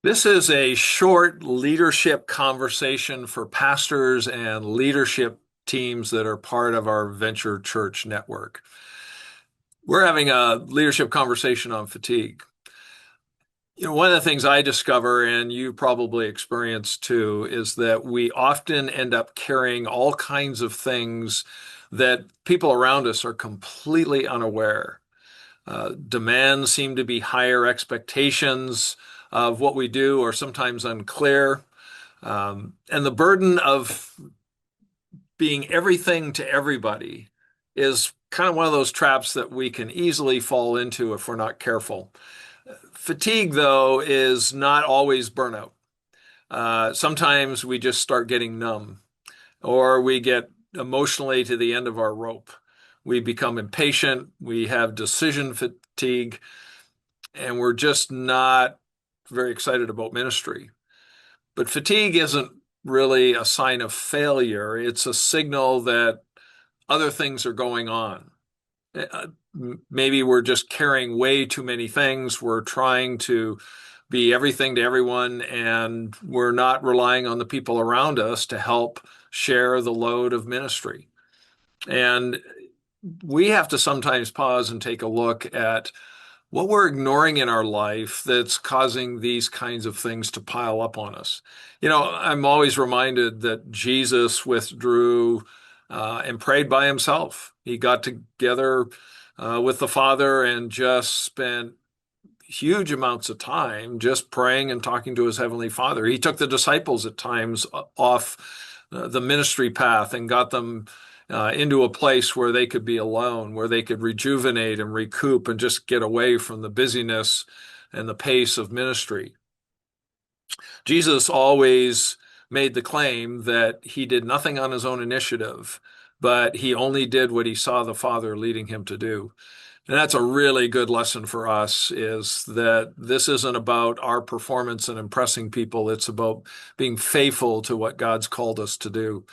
This is a short leadership conversation for pastors and leadership teams that are part of our venture church network. We're having a leadership conversation on fatigue. One of the things I discover, and you probably experience too, is that we often end up carrying all kinds of things that people around us are completely unaware. Demands seem to be higher, expectations of what we do are sometimes unclear. And the burden of being everything to everybody is kind of one of those traps that we can easily fall into if we're not careful. Fatigue, though, is not always burnout. Sometimes we just start getting numb, or we get emotionally to the end of our rope. We become impatient, we have decision fatigue, and we're just not very excited about ministry. But fatigue isn't really a sign of failure. It's a signal that other things are going on. Uh, Maybe we're just carrying way too many things. We're trying to be everything to everyone, and we're not relying on the people around us to help share the load of ministry. And we have to sometimes pause and take a look at what we're ignoring in our life that's causing these kinds of things to pile up on us. I'm always reminded that Jesus withdrew and prayed by himself. He got together with the Father and just spent huge amounts of time just praying and talking to his heavenly Father. He took the disciples at times off the ministry path and got them into a place where they could be alone, where they could rejuvenate and recoup and just get away from the busyness and the pace of ministry. Jesus always made the claim that he did nothing on his own initiative, but he only did what he saw the Father leading him to do. And that's a really good lesson for us, is that this isn't about our performance and impressing people. It's about being faithful to what God's called us to do.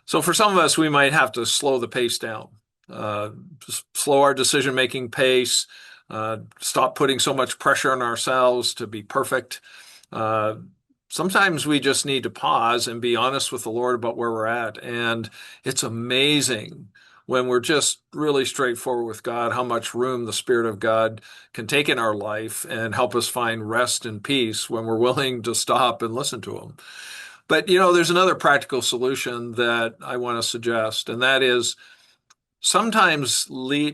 So for some of us, we might have to slow the pace down, just slow our decision-making pace, stop putting so much pressure on ourselves to be perfect. Uh, Sometimes we just need to pause and be honest with the Lord about where we're at. And it's amazing when we're just really straightforward with God, how much room the Spirit of God can take in our life and help us find rest and peace when we're willing to stop and listen to Him. But, there's another practical solution that I want to suggest, and that is sometimes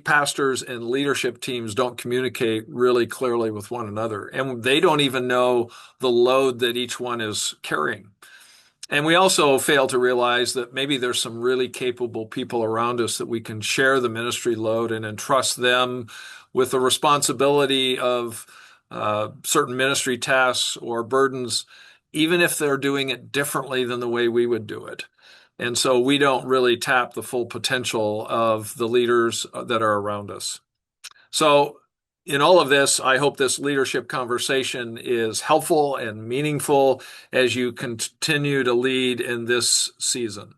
pastors and leadership teams don't communicate really clearly with one another, and they don't even know the load that each one is carrying. And we also fail to realize that maybe there's some really capable people around us that we can share the ministry load and entrust them with the responsibility of certain ministry tasks or burdens, even if they're doing it differently than the way we would do it. And so we don't really tap the full potential of the leaders that are around us. So, in all of this, I hope this leadership conversation is helpful and meaningful as you continue to lead in this season.